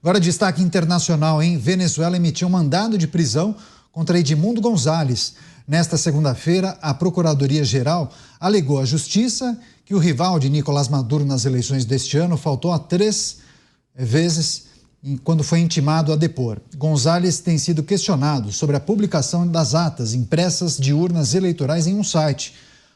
Agora, destaque internacional, hein? Venezuela emitiu um mandado de prisão contra Edmundo González. Nesta segunda-feira, a Procuradoria-Geral alegou à Justiça que o rival de Nicolás Maduro nas eleições deste ano faltou a 3 vezes quando foi intimado a depor. González tem sido questionado sobre a publicação das atas impressas de urnas eleitorais em um site.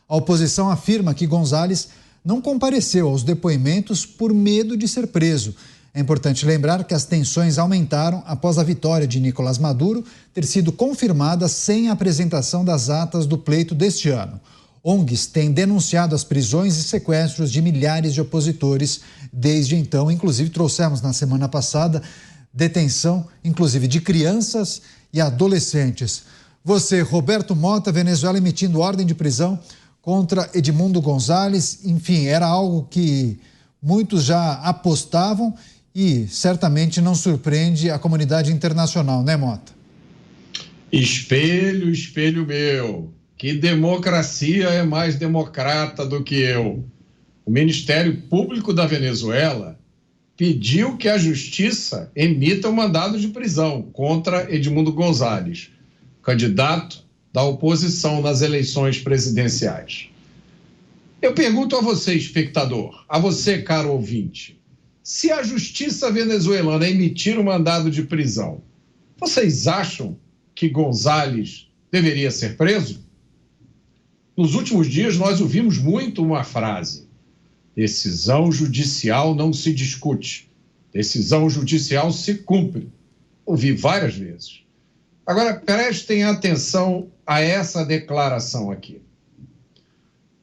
A oposição afirma que González não compareceu aos depoimentos por medo de ser preso. É importante lembrar que as tensões aumentaram após a vitória de Nicolás Maduro ter sido confirmada sem a apresentação das atas do pleito deste ano. ONGs têm denunciado as prisões e sequestros de milhares de opositores desde então. Inclusive, trouxemos na semana passada detenção, inclusive, de crianças e adolescentes. Você, Roberto Mota, Venezuela emitindo ordem de prisão contra Edmundo González. Enfim, era algo que muitos já apostavam e certamente não surpreende a comunidade internacional, né, Mota? Espelho, espelho meu. Que democracia é mais democrata do que eu? O Ministério Público da Venezuela pediu que a Justiça emita um mandado de prisão contra Edmundo González, candidato da oposição nas eleições presidenciais. Eu pergunto a você, espectador, a você, caro ouvinte, se a Justiça venezuelana emitir um mandado de prisão, vocês acham que González deveria ser preso? Nos últimos dias, nós ouvimos muito uma frase: decisão judicial não se discute, decisão judicial se cumpre. Ouvi várias vezes. Agora, prestem atenção a essa declaração aqui.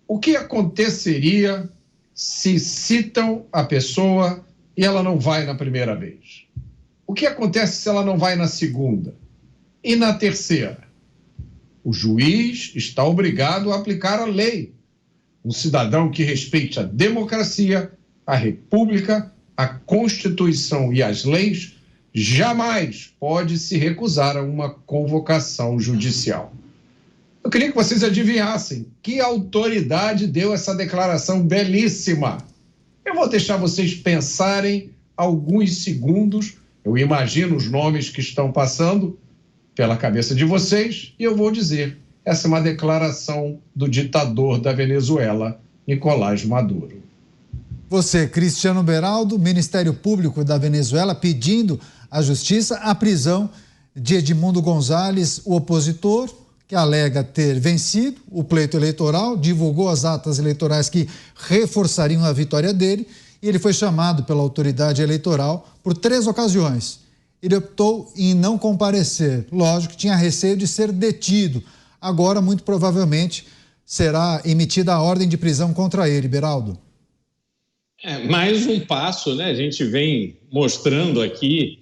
O que aconteceria se citam a pessoa e ela não vai na primeira vez? O que acontece se ela não vai na segunda? E na terceira? O juiz está obrigado a aplicar a lei. Um cidadão que respeite a democracia, a república, a Constituição e as leis jamais pode se recusar a uma convocação judicial. Eu queria que vocês adivinhassem que autoridade deu essa declaração belíssima. Eu vou deixar vocês pensarem alguns segundos. Eu imagino os nomes que estão passando pela cabeça de vocês e eu vou dizer: essa é uma declaração do ditador da Venezuela, Nicolás Maduro. Você, Cristiano Beraldo, Ministério Público da Venezuela, pedindo à Justiça a prisão de Edmundo González, o opositor, que alega ter vencido o pleito eleitoral, divulgou as atas eleitorais que reforçariam a vitória dele, e ele foi chamado pela autoridade eleitoral por 3 ocasiões. Ele optou em não comparecer. Lógico que tinha receio de ser detido. Agora, muito provavelmente, será emitida a ordem de prisão contra ele, Beraldo. Mais um passo, né? A gente vem mostrando aqui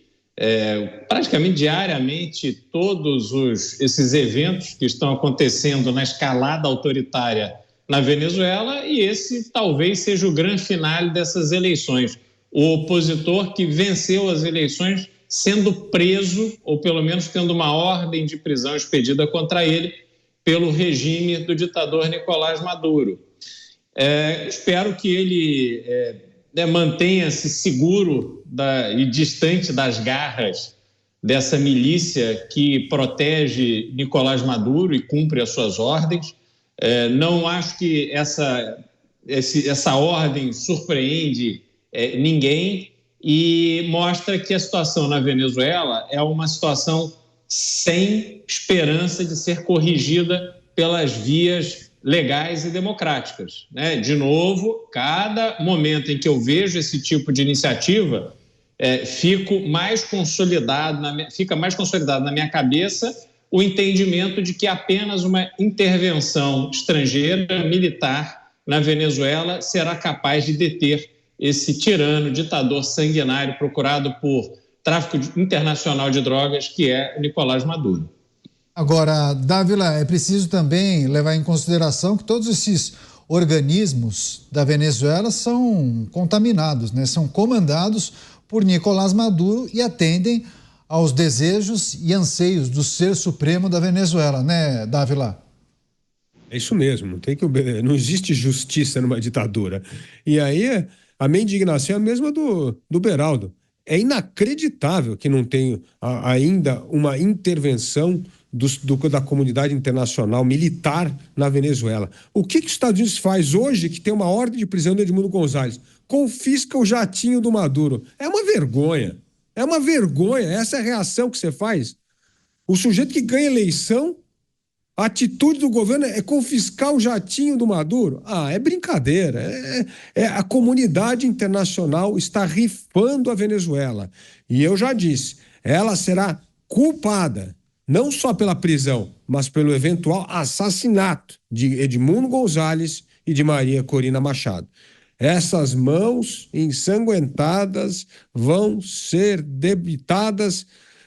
praticamente diariamente todos esses eventos que estão acontecendo na escalada autoritária na Venezuela, e esse talvez seja o grande finale dessas eleições. O opositor que venceu as eleições sendo preso, ou pelo menos tendo uma ordem de prisão expedida contra ele pelo regime do ditador Nicolás Maduro. Espero que ele mantenha-se seguro e distante das garras dessa milícia que protege Nicolás Maduro e cumpre as suas ordens. Não acho que essa ordem surpreende ninguém e mostra que a situação na Venezuela é uma situação sem esperança de ser corrigida pelas vias legais e democráticas, né? De novo, cada momento em que eu vejo esse tipo de iniciativa, fica mais consolidado na minha cabeça o entendimento de que apenas uma intervenção estrangeira, militar, na Venezuela será capaz de deter esse tirano, ditador sanguinário procurado por tráfico internacional de drogas, que é Nicolás Maduro. Agora, Dávila, é preciso também levar em consideração que todos esses organismos da Venezuela são contaminados, né? São comandados por Nicolás Maduro e atendem aos desejos e anseios do ser supremo da Venezuela, né, Dávila? É isso mesmo, não existe justiça numa ditadura. E aí a minha indignação é a mesma do Beraldo. É inacreditável que não tenha ainda uma intervenção da comunidade internacional militar na Venezuela. O que os Estados Unidos faz hoje, que tem uma ordem de prisão do Edmundo González? Confisca o jatinho do Maduro. É uma vergonha. É uma vergonha. Essa é a reação que você faz. O sujeito que ganha eleição, a atitude do governo é confiscar o jatinho do Maduro. É brincadeira. A comunidade internacional está rifando a Venezuela. E eu já disse, ela será culpada não só pela prisão, mas pelo eventual assassinato de Edmundo González e de Maria Corina Machado. Essas mãos ensanguentadas vão ser debitadas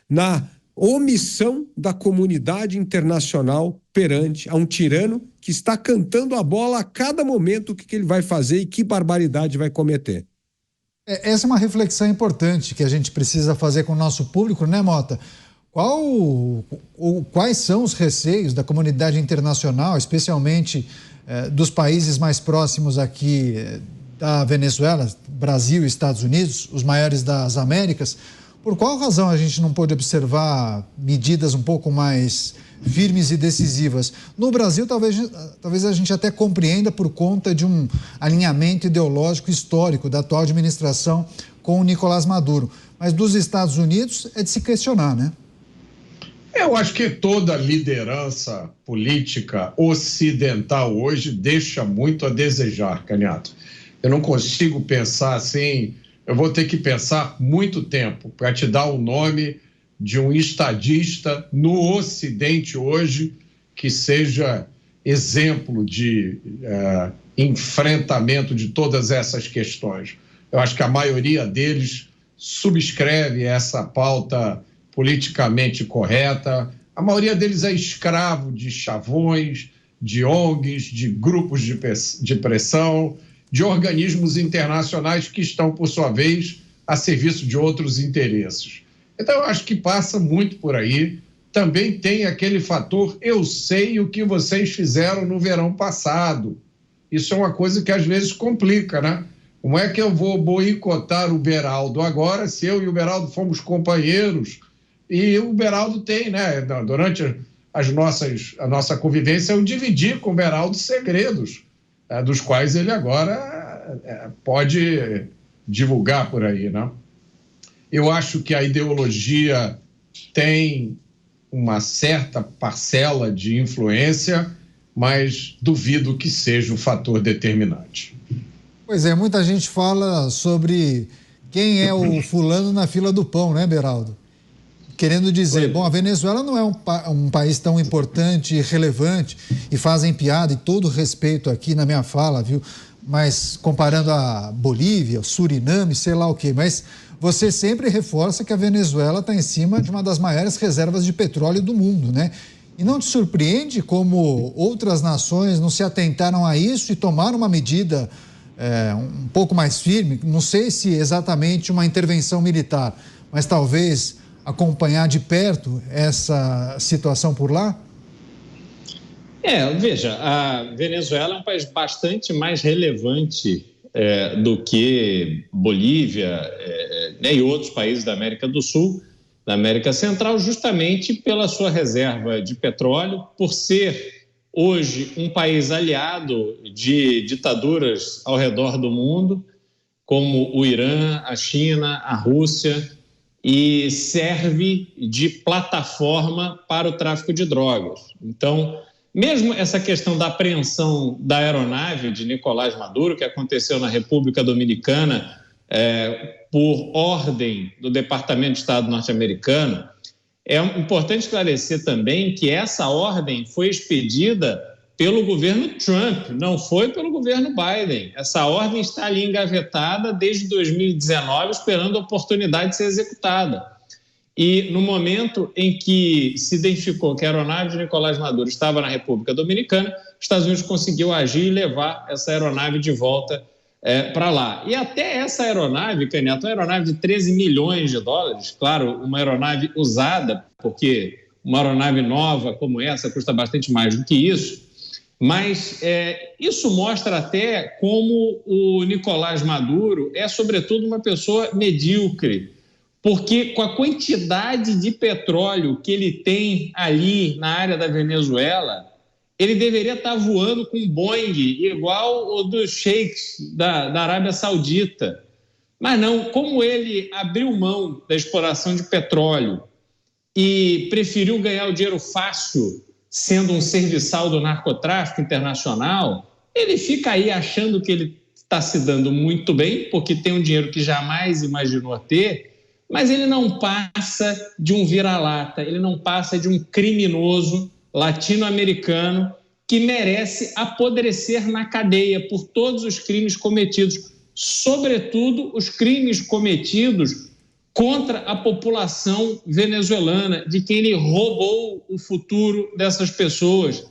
na omissão da comunidade internacional perante a um tirano que está cantando a bola a cada momento o que ele vai fazer e que barbaridade vai cometer. Essa é uma reflexão importante que a gente precisa fazer com o nosso público, né, Mota? Quais são os receios da comunidade internacional, especialmente dos países mais próximos aqui da Venezuela, Brasil e Estados Unidos, os maiores das Américas? Por qual razão a gente não pôde observar medidas um pouco mais firmes e decisivas? No Brasil, talvez a gente até compreenda por conta de um alinhamento ideológico histórico da atual administração com o Nicolás Maduro. Mas dos Estados Unidos é de se questionar, né? Eu acho que toda liderança política ocidental hoje deixa muito a desejar, Canhato. Eu não consigo pensar assim, eu vou ter que pensar muito tempo para te dar o nome de um estadista no Ocidente hoje que seja exemplo de enfrentamento de todas essas questões. Eu acho que a maioria deles subscreve essa pauta politicamente correta. A maioria deles é escravo de chavões, de ONGs, de grupos de pressão, de organismos internacionais que estão, por sua vez, a serviço de outros interesses. Então, eu acho que passa muito por aí. Também tem aquele fator, eu sei o que vocês fizeram no verão passado. Isso é uma coisa que às vezes complica, né? Como é que eu vou boicotar o Beraldo agora, se eu e o Beraldo fomos companheiros? E o Beraldo tem, né? Durante a nossa convivência, eu dividi com o Beraldo segredos, dos quais ele agora pode divulgar por aí, né? Eu acho que a ideologia tem uma certa parcela de influência, mas duvido que seja o fator determinante. Pois é, muita gente fala sobre quem é o fulano na fila do pão, né, Beraldo? Querendo dizer, bom, a Venezuela não é um país tão importante e relevante, e fazem piada, e todo respeito aqui na minha fala, viu? Mas comparando a Bolívia, Suriname, sei lá o quê, mas você sempre reforça que a Venezuela está em cima de uma das maiores reservas de petróleo do mundo, né? E não te surpreende como outras nações não se atentaram a isso e tomaram uma medida um pouco mais firme? Não sei se exatamente uma intervenção militar, mas talvez acompanhar de perto essa situação por lá? Veja, a Venezuela é um país bastante mais relevante do que Bolívia e outros países da América do Sul, da América Central, justamente pela sua reserva de petróleo, por ser hoje um país aliado de ditaduras ao redor do mundo, como o Irã, a China, a Rússia, e serve de plataforma para o tráfico de drogas. Então, mesmo essa questão da apreensão da aeronave de Nicolás Maduro, que aconteceu na República Dominicana por ordem do Departamento de Estado norte-americano, é importante esclarecer também que essa ordem foi expedida pelo governo Trump, não foi pelo governo Biden. Essa ordem está ali engavetada desde 2019, esperando a oportunidade de ser executada. E no momento em que se identificou que a aeronave de Nicolás Maduro estava na República Dominicana, os Estados Unidos conseguiu agir e levar essa aeronave de volta para lá. E até essa aeronave, Canhato, uma aeronave de 13 milhões de dólares, claro, uma aeronave usada, porque uma aeronave nova como essa custa bastante mais do que isso, mas isso mostra até como o Nicolás Maduro é, sobretudo, uma pessoa medíocre, porque com a quantidade de petróleo que ele tem ali na área da Venezuela, ele deveria estar voando com um Boeing igual o dos sheiks da Arábia Saudita. Mas não, como ele abriu mão da exploração de petróleo e preferiu ganhar o dinheiro fácil, sendo um serviçal do narcotráfico internacional, ele fica aí achando que ele está se dando muito bem, porque tem um dinheiro que jamais imaginou ter, mas ele não passa de um vira-lata, ele não passa de um criminoso latino-americano que merece apodrecer na cadeia por todos os crimes cometidos, sobretudo os crimes cometidos contra a população venezuelana, de quem ele roubou o futuro dessas pessoas.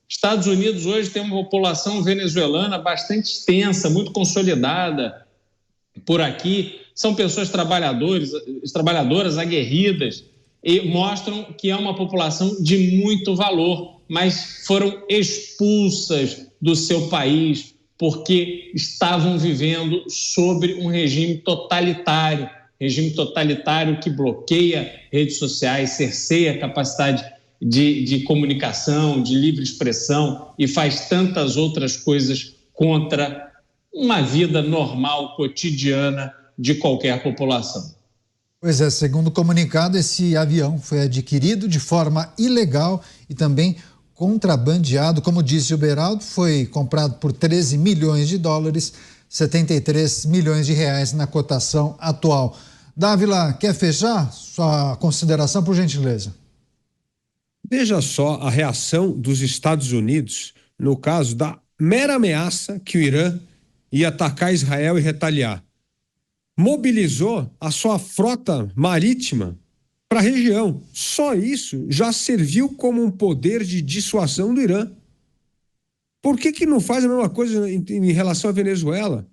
Estados Unidos hoje tem uma população venezuelana bastante extensa, muito consolidada por aqui. São pessoas trabalhadoras, aguerridas, e mostram que é uma população de muito valor, mas foram expulsas do seu país porque estavam vivendo sobre um regime totalitário que bloqueia redes sociais, cerceia a capacidade de comunicação, de livre expressão e faz tantas outras coisas contra uma vida normal, cotidiana de qualquer população. Pois é, segundo o comunicado, esse avião foi adquirido de forma ilegal e também contrabandeado. Como disse o Beraldo, foi comprado por 13 milhões de dólares, 73 milhões de reais na cotação atual. Dávila, quer fechar sua consideração, por gentileza? Veja só a reação dos Estados Unidos no caso da mera ameaça que o Irã ia atacar Israel e retaliar. Mobilizou a sua frota marítima para a região. Só isso já serviu como um poder de dissuasão do Irã. Por que não faz a mesma coisa em relação à Venezuela?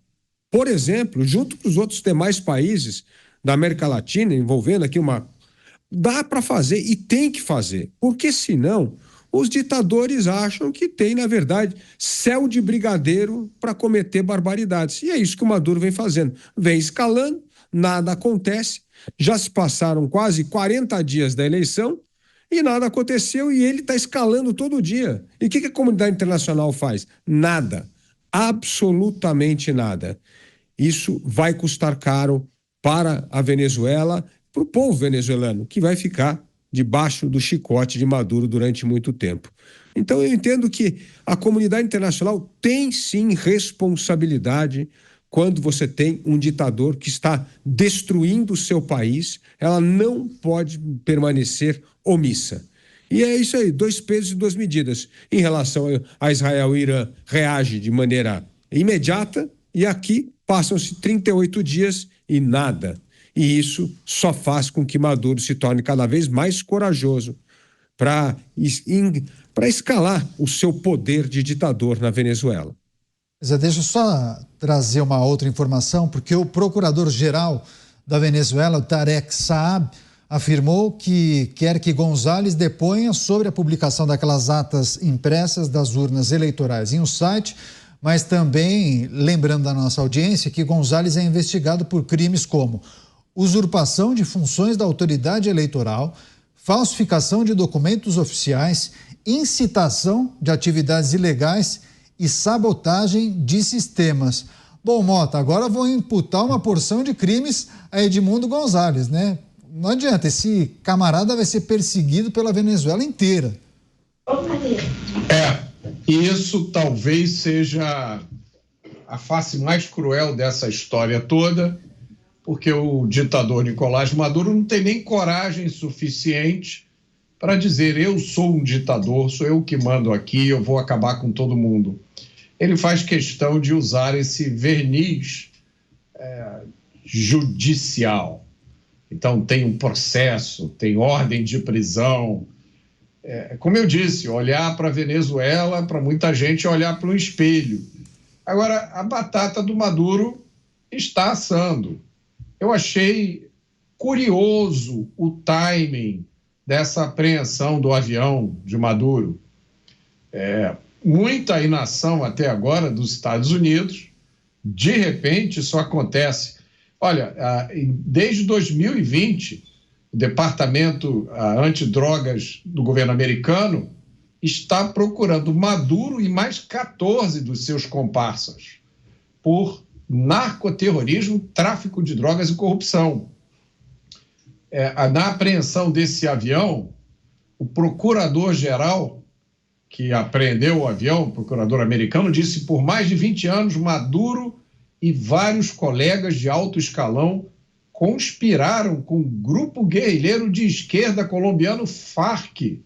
Por exemplo, junto com os outros demais países da América Latina, envolvendo aqui dá para fazer e tem que fazer, porque senão os ditadores acham que tem, na verdade, céu de brigadeiro para cometer barbaridades. E é isso que o Maduro vem fazendo. Vem escalando, nada acontece, já se passaram quase 40 dias da eleição e nada aconteceu e ele está escalando todo dia. E o que a comunidade internacional faz? Nada, absolutamente nada. Isso vai custar caro para a Venezuela, para o povo venezuelano, que vai ficar debaixo do chicote de Maduro durante muito tempo. Então eu entendo que a comunidade internacional tem sim responsabilidade quando você tem um ditador que está destruindo o seu país, ela não pode permanecer omissa. E é isso aí, 2 pesos e 2 medidas. Em relação a Israel, o Irã reage de maneira imediata e aqui passam-se 38 dias e nada. E isso só faz com que Maduro se torne cada vez mais corajoso para escalar o seu poder de ditador na Venezuela. Deixa eu só trazer uma outra informação, porque o procurador-geral da Venezuela, o Tarek Saab, afirmou que quer que González deponha sobre a publicação daquelas atas impressas das urnas eleitorais em um site, mas também, lembrando da nossa audiência, que González é investigado por crimes como usurpação de funções da autoridade eleitoral, falsificação de documentos oficiais, incitação de atividades ilegais e sabotagem de sistemas. Bom, Mota, agora vou imputar uma porção de crimes a Edmundo González, né? Não adianta, esse camarada vai ser perseguido pela Venezuela inteira. E isso talvez seja a face mais cruel dessa história toda, porque o ditador Nicolás Maduro não tem nem coragem suficiente para dizer: eu sou um ditador, sou eu que mando aqui, eu vou acabar com todo mundo. Ele faz questão de usar esse verniz judicial. Então tem um processo, tem ordem de prisão. Como eu disse, olhar para a Venezuela, para muita gente, olhar para um espelho. Agora, a batata do Maduro está assando. Eu achei curioso o timing dessa apreensão do avião de Maduro. Muita inação até agora dos Estados Unidos. De repente, isso acontece. Olha, desde 2020, o Departamento Antidrogas do governo americano está procurando Maduro e mais 14 dos seus comparsas por narcoterrorismo, tráfico de drogas e corrupção. Na apreensão desse avião, o procurador-geral que apreendeu o avião, o procurador americano, disse que por mais de 20 anos Maduro e vários colegas de alto escalão conspiraram com um grupo guerrilheiro de esquerda colombiano FARC,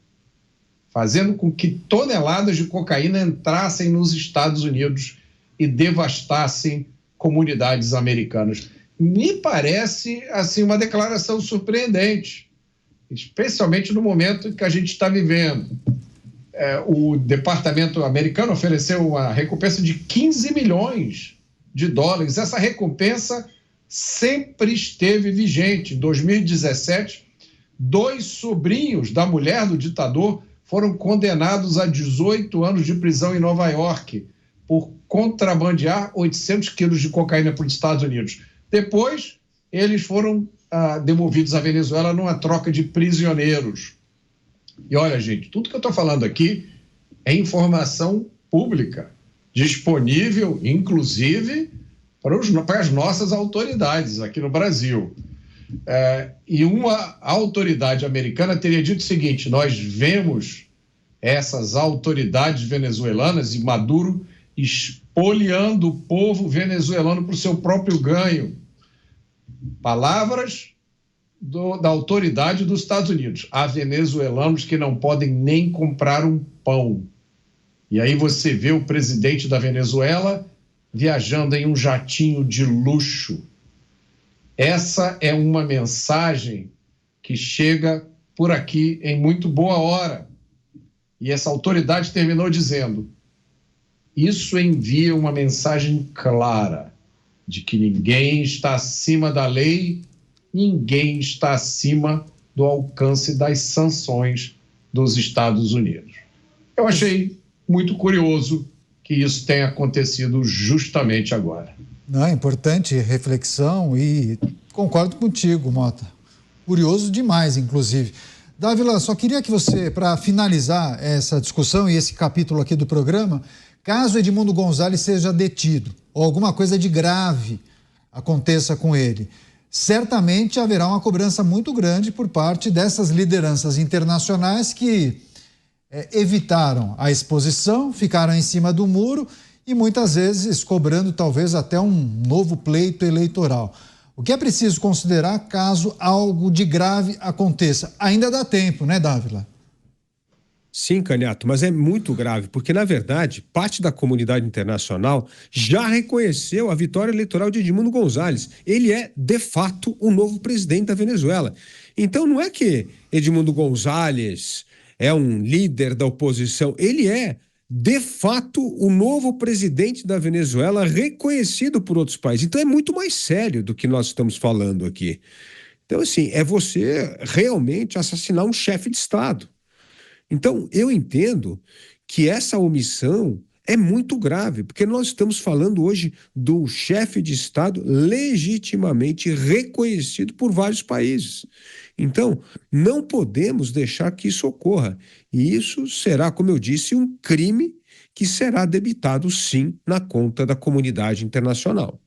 fazendo com que toneladas de cocaína entrassem nos Estados Unidos e devastassem comunidades americanas. Me parece assim uma declaração surpreendente, especialmente no momento que a gente está vivendo. O departamento americano ofereceu uma recompensa de 15 milhões de dólares. Essa recompensa sempre esteve vigente. Em 2017, 2 sobrinhos da mulher do ditador foram condenados a 18 anos de prisão em Nova York por contrabandear 800 quilos de cocaína para os Estados Unidos. Depois, eles foram devolvidos à Venezuela numa troca de prisioneiros. E olha, gente, tudo que eu estou falando aqui é informação pública, disponível, inclusive, para as nossas autoridades aqui no Brasil. E uma autoridade americana teria dito o seguinte: nós vemos essas autoridades venezuelanas e Maduro espoliando o povo venezuelano para o seu próprio ganho. Palavras da autoridade dos Estados Unidos. Há venezuelanos que não podem nem comprar um pão. E aí você vê o presidente da Venezuela viajando em um jatinho de luxo. Essa é uma mensagem que chega por aqui em muito boa hora. E essa autoridade terminou dizendo: isso envia uma mensagem clara de que ninguém está acima da lei, ninguém está acima do alcance das sanções dos Estados Unidos. Eu achei muito curioso que isso tenha acontecido justamente agora. Não, é importante reflexão e concordo contigo, Mota. Curioso demais, inclusive. Dávila, só queria que você, para finalizar essa discussão e esse capítulo aqui do programa, caso Edmundo Gonzalez seja detido ou alguma coisa de grave aconteça com ele, certamente haverá uma cobrança muito grande por parte dessas lideranças internacionais que evitaram a exposição, ficaram em cima do muro e muitas vezes cobrando talvez até um novo pleito eleitoral. O que é preciso considerar caso algo de grave aconteça? Ainda dá tempo, né, Dávila? Sim, Canhato, mas é muito grave, porque, na verdade, parte da comunidade internacional já reconheceu a vitória eleitoral de Edmundo Gonzalez. Ele é, de fato, o novo presidente da Venezuela. Então, não é que Edmundo Gonzalez é um líder da oposição, ele é, de fato, o novo presidente da Venezuela reconhecido por outros países. Então, é muito mais sério do que nós estamos falando aqui. Então, assim, é você realmente assassinar um chefe de Estado. Então, eu entendo que essa omissão é muito grave, porque nós estamos falando hoje do chefe de Estado legitimamente reconhecido por vários países. Então, não podemos deixar que isso ocorra. E isso será, como eu disse, um crime que será debitado, sim, na conta da comunidade internacional.